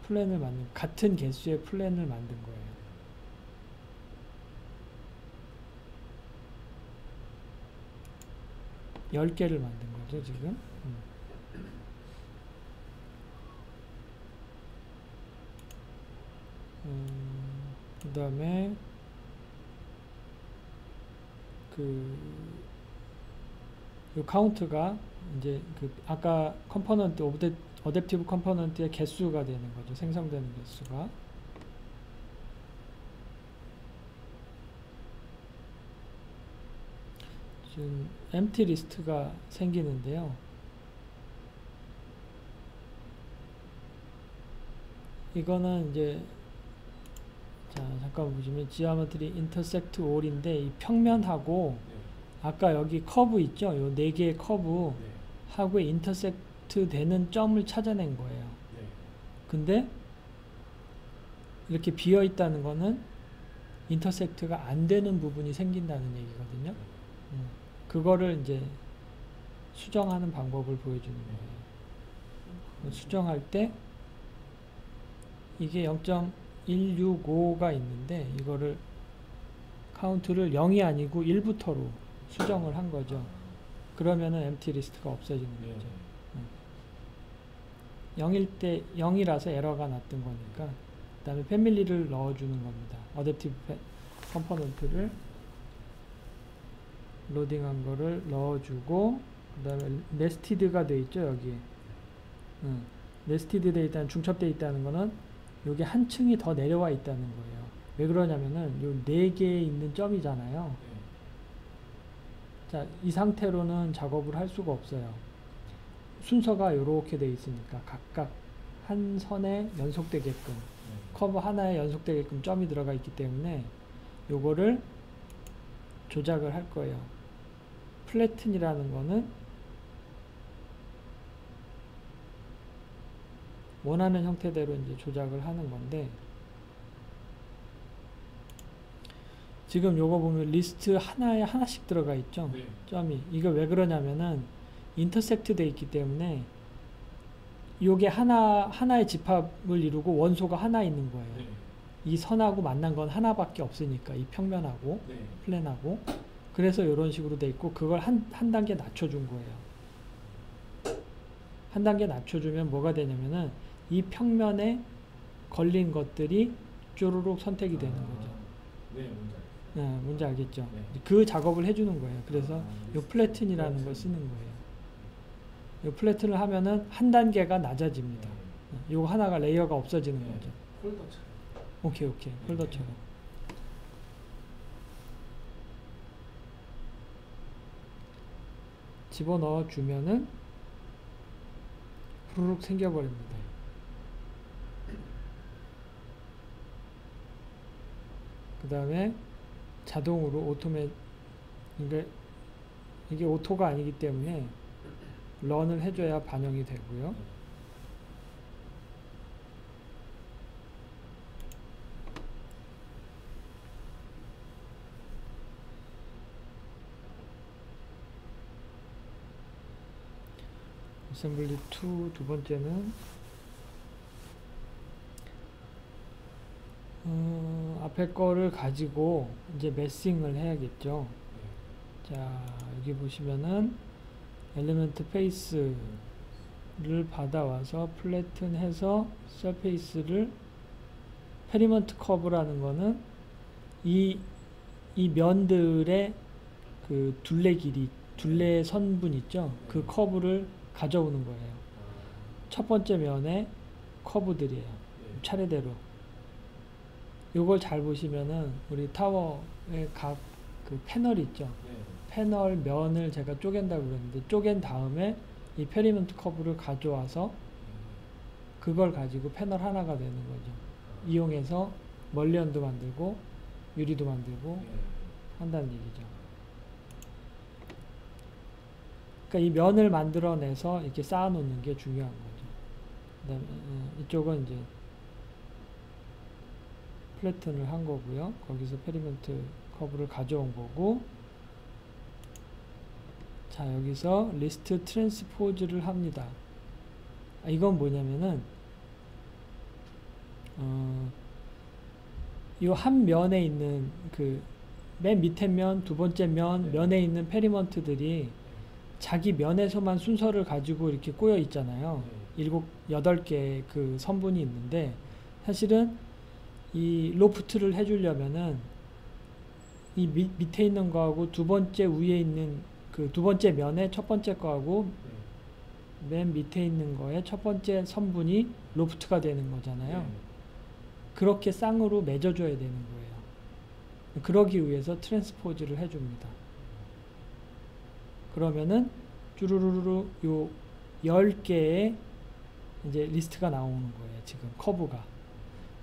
플랜을 만든, 같은 개수의 플랜을 만든 거예요. 열 개를 만든 거죠, 지금. 그 다음에 요 카운트가 이제 아까 컴포넌트 어댑티브 컴포넌트의 개수가 되는 거죠. 생성되는 개수가. 지금 empty 리스트가 생기는데요. 이거는 이제 자, 잠깐 보시면 geometry intersect all인데 이 평면하고 아까 여기 커브 있죠? 요 4개의 커브 하고 인터섹트 되는 점을 찾아낸 거예요. 근데 이렇게 비어 있다는 거는 인터섹트가 안 되는 부분이 생긴다는 얘기거든요. 그거를 이제 수정하는 방법을 보여주는 거예요. 수정할 때 이게 0.165가 있는데 이거를 카운트를 0이 아니고 1부터로 수정을 한 거죠. 그러면은 empty 리스트가 없어지는 거죠. 0일 때 0이라서 에러가 났던 거니까. 그 다음에 패밀리를 넣어주는 겁니다. 어댑티브 컴포넌트를 로딩한 거를 넣어주고, 그 다음에 네스티드가 돼 있죠, 여기에. 네스티드 돼 있다는, 중첩돼 있다는 거는 여기 한 층이 더 내려와 있다는 거예요. 왜 그러냐면은 요 4개에 있는 점이잖아요. 자, 이 상태로는 작업을 할 수가 없어요. 순서가 이렇게 돼 있으니까 각각 한 선에 연속되게끔, 커브 하나에 연속되게끔 점이 들어가 있기 때문에 요거를 조작을 할 거예요. 플래튼이라는 거는 원하는 형태대로 이제 조작을 하는 건데, 지금 요거 보면 리스트 하나에 하나씩 들어가 있죠. 점이. 이거 왜 그러냐면은 인터섹트 돼 있기 때문에 요게 하나의 집합을 이루고 원소가 하나 있는 거예요. 이 선하고 만난 건 하나밖에 없으니까, 이 평면하고 플랜하고. 그래서 이런 식으로 돼 있고, 그걸 한 단계 낮춰준 거예요. 한 단계 낮춰주면 뭐가 되냐면은 이 평면에 걸린 것들이 쪼르륵 선택이 되는 거죠. 뭔지 알겠죠? 그 작업을 해주는 거예요. 그래서 요 플래튼이라는 걸 쓰는 거예요. 요 플래튼을 하면은 한 단계가 낮아집니다. 요거 하나가 레이어가 없어지는 거죠. 폴더처럼. 오케이. 폴더처럼. 집어넣어 주면은 후루룩 생겨버립니다. 그 다음에 자동으로 이게 오토가 아니기 때문에 런을 해줘야 반영이 되고요. 어셈블리 2 두 번째는 앞에 거를 가지고 이제 매싱을 해야겠죠. 자, 여기 보시면은 엘리멘트 페이스를 받아와서 플래튼해서 서페이스를 페리먼트 커브라는 거는 이 면들의 그 둘레 길이, 둘레 선분 있죠? 그 커브를 가져오는 거예요. 첫 번째 면의 커브들이에요. 차례대로. 요걸 잘 보시면은 우리 타워의 각 그 패널 있죠? 패널 면을 제가 쪼갠다고 그랬는데 쪼갠 다음에 이 페리먼트 커브를 가져와서 그걸 가지고 패널 하나가 되는 거죠. 이용해서 멀리언도 만들고 유리도 만들고 한다는 얘기죠. 그러니까 이 면을 만들어내서 이렇게 쌓아놓는 게 중요한 거죠. 그다음에 이쪽은 이제 플래튼을 한 거고요. 거기서 페리먼트 커브를 가져온 거고, 자 여기서 리스트 트랜스포즈를 합니다. 이건 뭐냐면은 이 한 면에 있는 그 맨 밑에 면, 두 번째 면에 있는 페리먼트들이 자기 면에서만 순서를 가지고 이렇게 꼬여 있잖아요. 8개의 그 선분이 있는데, 사실은 이 로프트를 해주려면은 이 밑에 있는 거하고 두 번째 위에 있는 그 두 번째 면의 첫 번째 거하고 맨 밑에 있는 거의 첫 번째 선분이 로프트가 되는 거잖아요. 그렇게 쌍으로 맺어줘야 되는 거예요. 그러기 위해서 트랜스포즈를 해줍니다. 그러면은 쭈루루루 요 10개의 이제 리스트가 나오는 거예요. 지금 커브가.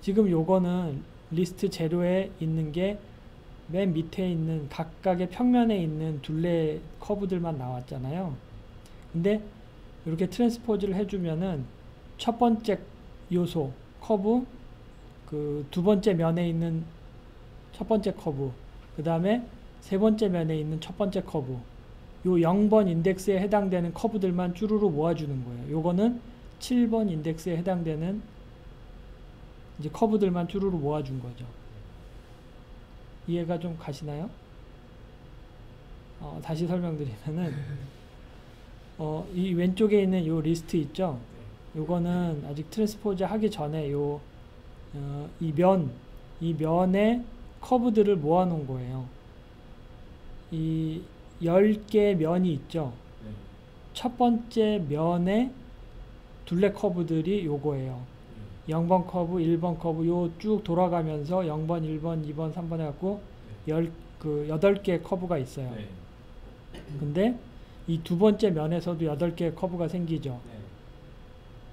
지금 요거는 리스트 제로에 있는 게 맨 밑에 있는 각각의 평면에 있는 둘레 커브들만 나왔잖아요. 근데 이렇게 트랜스포즈를 해주면은 첫 번째 요소 커브, 그 두 번째 면에 있는 첫 번째 커브, 그 다음에 세 번째 면에 있는 첫 번째 커브, 요 0번 인덱스에 해당되는 커브들만 쭈루루 모아주는 거예요. 요거는 7번 인덱스에 해당되는 이제 커브들만 쭈루루 모아준 거죠. 이해가 좀 가시나요? 다시 설명드리면은 이 왼쪽에 있는 요 리스트 있죠? 요거는 아직 트랜스포즈 하기 전에 이 면에 커브들을 모아놓은 거예요. 이 10개 면이 있죠? 첫 번째 면의 둘레 커브들이 요거예요. 0번 커브, 1번 커브 요 쭉 돌아가면서 0번, 1번, 2번, 3번 해갖고 8개의 커브가 있어요. 근데 이 두 번째 면에서도 8개의 커브가 생기죠.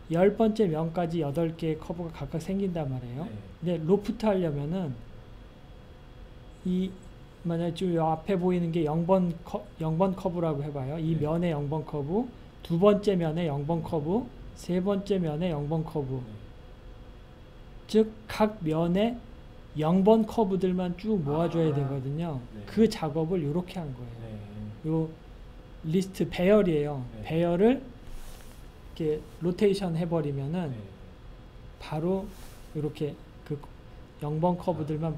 10번째 면까지 8개의 커브가 각각 생긴단 말이에요. 근데 로프트 하려면은 만약에 지금 앞에 보이는 게 0번 커브라고 해봐요. 이 면의 0번 커브, 두 번째 면의 0번 커브, 세 번째 면의 0번 커브. 즉 각 면에 0번 커브들만 쭉 모아줘야 되거든요. 그 작업을 이렇게 한 거예요. 요 리스트 배열이에요. 배열을 이렇게 로테이션 해버리면은 바로 이렇게 그 0번 커브들만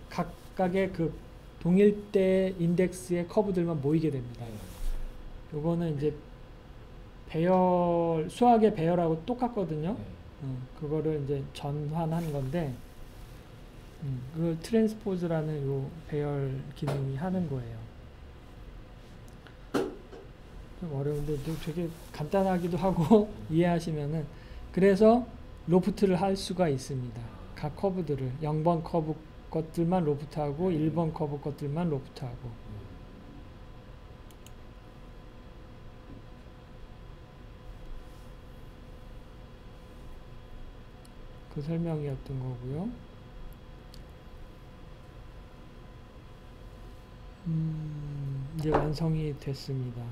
각각의 그 동일대 인덱스의 커브들만 모이게 됩니다. 요거는 이제 배열, 수학의 배열하고 똑같거든요. 그거를 이제 전환한 건데, 그걸 트랜스포즈라는 요 배열 기능이 하는 거예요. 좀 어려운데 되게 간단하기도 하고 이해하시면은, 그래서 로프트를 할 수가 있습니다. 각 커브들을 0번 커브 것들만 로프트하고 1번 커브 것들만 로프트하고. 그 설명이었던 거고요. 이제 완성이 됐습니다.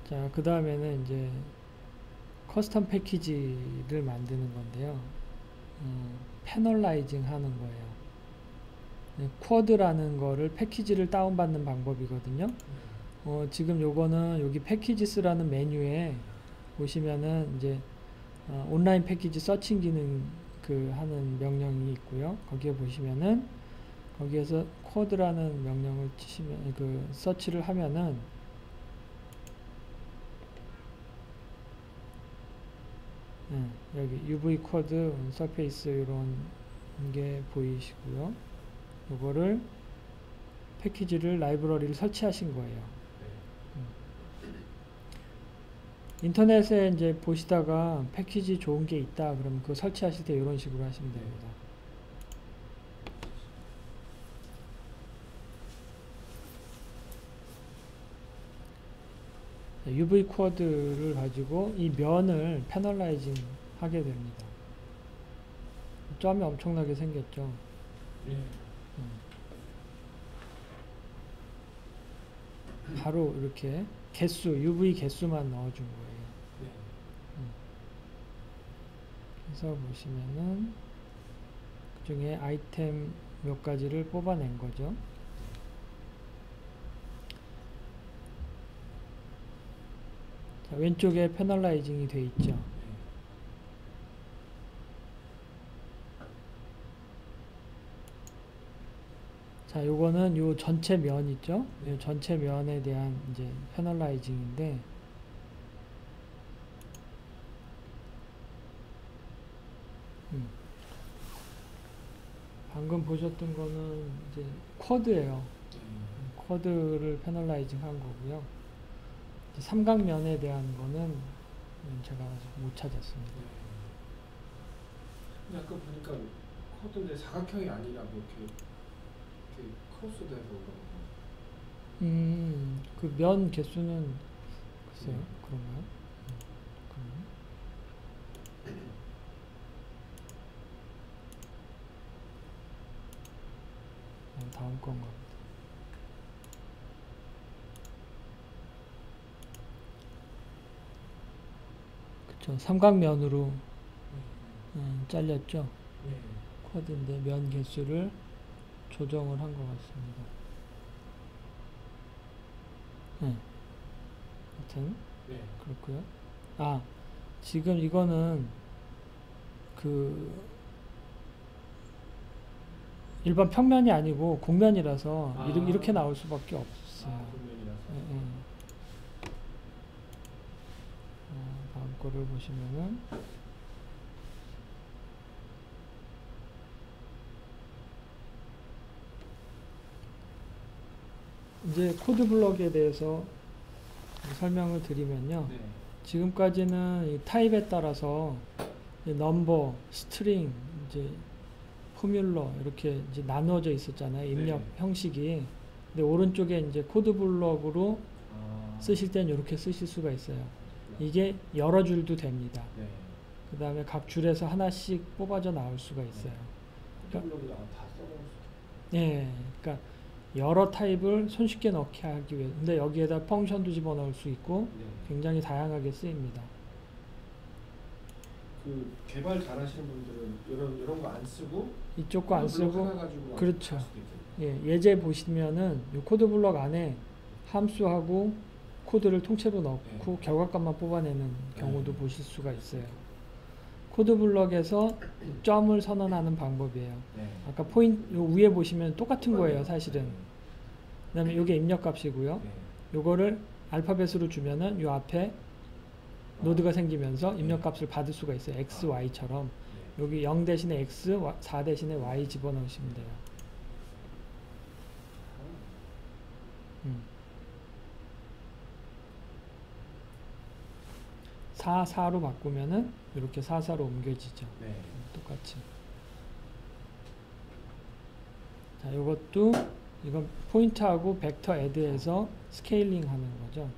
자, 그 다음에는 이제 커스텀 패키지를 만드는 건데요. 패널라이징 하는 거예요. 쿼드라는 거를 패키지를 다운받는 방법이거든요. 지금 요거는 여기 패키지스라는 메뉴에 보시면은 이제 온라인 패키지 서칭 기능 그 하는 명령이 있고요. 거기에 보시면은 거기에서 코드라는 명령을 치시면 그 서치를 하면은 여기 UV 코드, 서페이스 이런 게 보이시고요. 요거를 패키지를 라이브러리를 설치하신 거예요. 인터넷에 이제 보시다가 패키지 좋은 게 있다 그러면 그거 설치하실 때 이런 식으로 하시면 됩니다. UV 코드를 가지고 이 면을 패널라이징 하게 됩니다. 점이 엄청나게 생겼죠. 바로 이렇게 개수, UV 개수만 넣어준 거예요. 그래서 보시면은 그 중에 아이템 몇 가지를 뽑아낸 거죠. 자, 왼쪽에 패널라이징이 돼 있죠. 자, 요거는 요 전체 면 있죠? 요 전체 면에 대한 이제 패널라이징인데, 방금 보셨던 거는 이제 쿼드예요. 쿼드를 패널라이징 한 거고요. 삼각면에 대한 거는 제가 못 찾았습니다. 아까 보니까 코드인데 사각형이 아니라 뭐 이렇게 크로스돼서 그 면 개수는 글쎄요, 그런가요? 다음 건가 보다. 그쵸, 삼각면으로 잘렸죠. 쿼드인데 면 개수를 조정을 한 것 같습니다. 하여튼 그렇고요. 아, 지금 이거는 그 일반 평면이 아니고 곡면이라서 이렇게 나올 수밖에 없어요. 다음 거를 보시면은 이제 코드 블럭에 대해서 설명을 드리면요. 지금까지는 이 타입에 따라서 넘버, 스트링, 이제 포뮬러 이렇게 이제 나누어져 있었잖아요. 입력 형식이. 근데 오른쪽에 이제 코드 블럭으로 쓰실 땐 이렇게 쓰실 수가 있어요. 이게 여러 줄도 됩니다. 그 다음에 각 줄에서 하나씩 뽑아져 나올 수가 있어요. 그러니까 여러 타입을 손쉽게 넣게 하기 위해. 근데 여기에다 펑션도 집어넣을 수 있고 굉장히 다양하게 쓰입니다. 그 개발 잘하시는 분들은 이런 거 안 쓰고 이쪽 거 안 쓰고 그렇죠. 할 수도 있겠네요. 예제 보시면은 이 코드 블럭 안에 함수하고 코드를 통째로 넣고 결과값만 뽑아내는 경우도 보실 수가 있어요. 코드 블럭에서 점을 선언하는 방법이에요. 아까 포인트 요 위에 보시면 똑같은 거예요, 사실은. 그다음에 요게 입력값이고요. 요거를 알파벳으로 주면은 요 앞에 노드가 생기면서 입력값을 받을 수가 있어요. x, y처럼. 여기 0 대신에 x, 4 대신에 y 집어넣으시면 돼요. 4, 4로 바꾸면은 이렇게 4, 4로 옮겨지죠. 똑같이. 자, 요것도 이건 포인트하고 벡터 애드해서 스케일링 하는 거죠.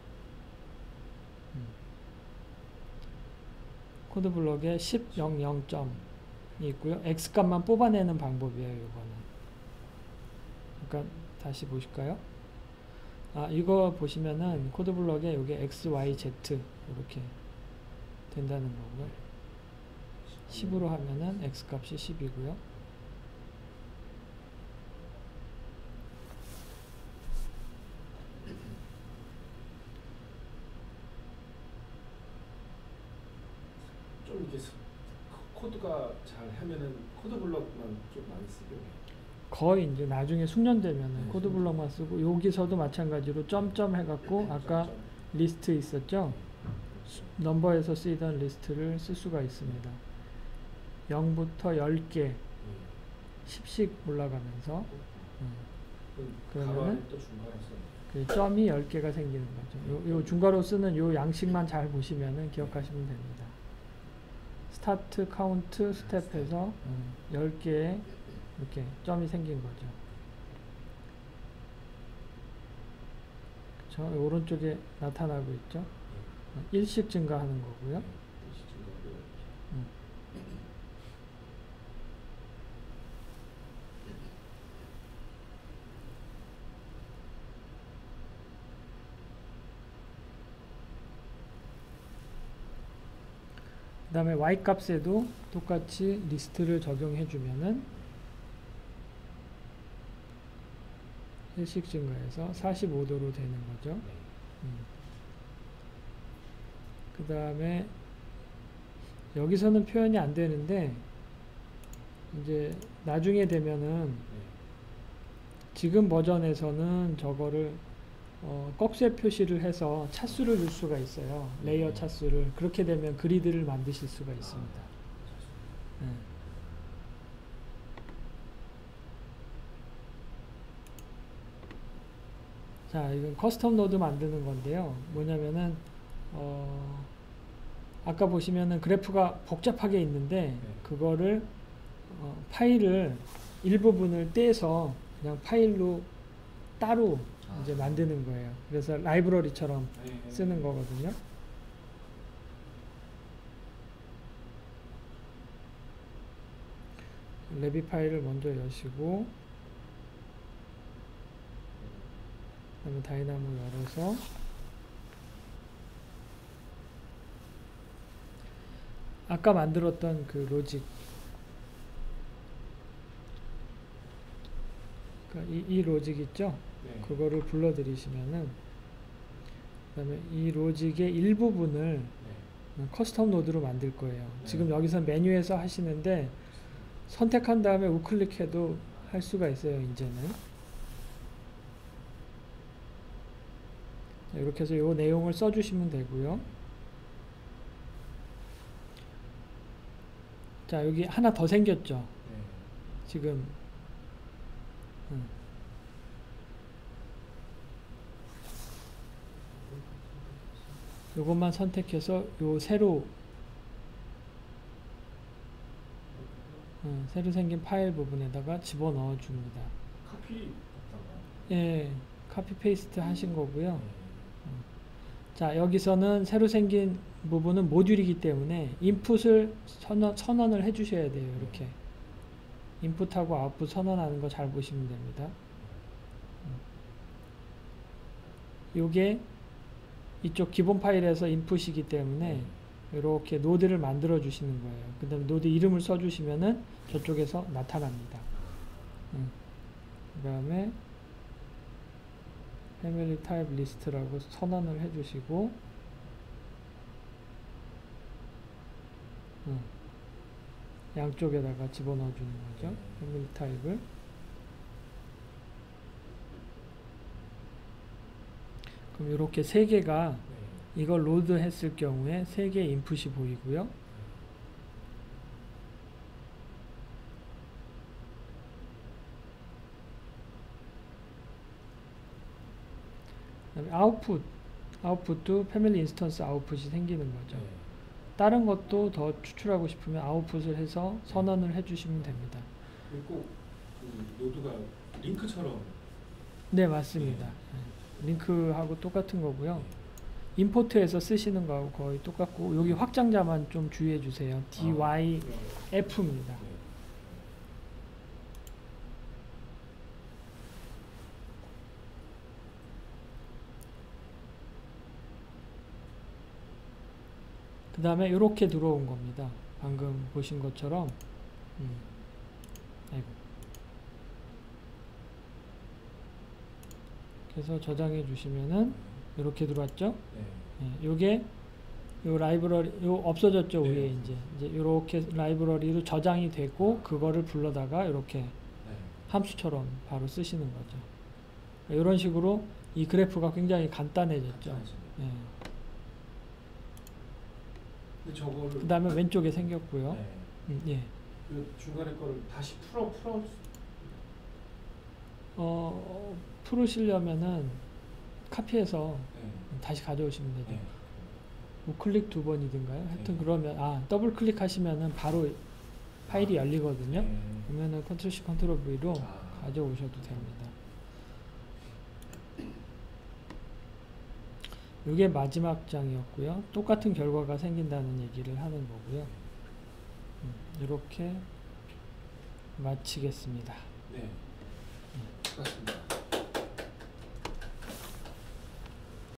코드 블럭에 10, 0, 0점이 있고요. x값만 뽑아내는 방법이에요, 요거는. 그러니까 다시 보실까요? 이거 보시면은 코드 블럭에 요게 x, y, z 이렇게 된다는 거고요. 10으로 하면은 x값이 10이고요. 좀 이게 코드가 잘 하면은 코드 블럭만 좀 많이 쓰고. 거의 이제 나중에 숙련되면은 네, 코드 블럭만 쓰고, 여기서도 마찬가지로 점점 해갖고 아까 점점. 리스트 있었죠? 그렇죠. 넘버에서 쓰이던 리스트를 쓸 수가 있습니다. 0부터 10개, 예. 10씩 올라가면서 그러면은 가로를 또 중괄호 써요. 그 점이 10개가 생기는 거죠. 요 중괄호 쓰는 요 양식만 잘 보시면은 기억하시면 됩니다. 스타트, 카운트, 스텝해서 10개의 이렇게 점이 생긴 거죠. 그쵸? 오른쪽에 나타나고 있죠. 일씩 증가하는 거고요. 일식 증가고요. 음. 그 다음에 y 값에도 똑같이 리스트를 적용해 주면은 일씩 증가해서 45도로 되는 거죠. 네. 그 다음에 여기서는 표현이 안 되는데 이제 나중에 되면은 네. 지금 버전에서는 저거를 꺽쇠 표시를 해서 차수를 줄 수가 있어요. 레이어 차수를. 그렇게 되면 그리드를 만드실 수가 있습니다. 네. 자, 이건 커스텀 노드 만드는 건데요. 뭐냐면은 아까 보시면은 그래프가 복잡하게 있는데 그거를 파일을 일부분을 떼서 그냥 파일로 따로 이제 만드는 거예요. 그래서 라이브러리처럼 쓰는 거거든요. 레비 파일을 먼저 여시고 그다음에 다이나모 열어서 아까 만들었던 그 로직, 그러니까 이 로직 있죠? 네. 그거를 불러들이시면은 그다음에 이 로직의 일부분을 네. 커스텀 노드로 만들 거예요. 네. 지금 여기서 메뉴에서 하시는데 선택한 다음에 우클릭해도 할 수가 있어요. 이제는 이렇게 해서 이 내용을 써주시면 되고요. 자, 여기 하나 더 생겼죠. 네. 지금 요것만 선택해서 요 새로 생긴 파일 부분에다가 집어넣어 줍니다. 카피 같다가. 예, 카피 페이스트 하신 거고요. 네. 자, 여기서는 새로 생긴 부분은 모듈이기 때문에 인풋을 선언을 해 주셔야 돼요. 이렇게 인풋하고 아웃풋 선언하는 거 잘 보시면 됩니다. 요게 이쪽 기본 파일에서 인풋이기 때문에 이렇게 노드를 만들어 주시는 거예요. 그 다음에 노드 이름을 써 주시면은 저쪽에서 나타납니다. 그 다음에 패밀리 타입 리스트라고 선언을 해 주시고 양쪽에다가 집어넣어 주는 거죠. 패밀리 타입을. 그럼 이렇게 세 개가 이걸 로드 했을 경우에 세 개의 인풋이 보이고요. 그다음에 아웃풋도 패밀리 인스턴스 아웃풋이 생기는 거죠. 다른 것도 더 추출하고 싶으면 아웃풋을 해서 선언을 해주시면 됩니다. 그리고 그 노드가 링크처럼. 네, 맞습니다. 링크하고 똑같은 거고요. 임포트에서 쓰시는 거하고 거의 똑같고 여기 확장자만 좀 주의해 주세요. DYF입니다. 그 다음에 이렇게 들어온 겁니다. 방금 보신 것처럼. 아이고. 그래서 저장해 주시면은 이렇게 들어왔죠? 요게 요 라이브러리 요 없어졌죠. 네, 위에 이제 이렇게 라이브러리로 저장이 되고 그거를 불러다가 이렇게 네. 함수처럼 바로 쓰시는 거죠. 이런 식으로 이 그래프가 굉장히 간단해졌죠. 간단해지네요. 예. 근데 저거를 그 다음에 왼쪽에 생겼고요. 네. 예. 그 중간에 거를 다시 풀어 풀으시려면은 카피해서 네. 다시 가져오시면 되죠. 네. 우클릭 2번이든가요. 하여튼 네. 그러면 더블 클릭하시면은 바로 파일이 열리거든요. 네. 그러면은 컨트롤 C 컨트롤 V로 아. 가져오셔도 됩니다. 이게 마지막 장이었고요. 똑같은 결과가 생긴다는 얘기를 하는 거고요. 이렇게 마치겠습니다. 네. 수고하셨습니다.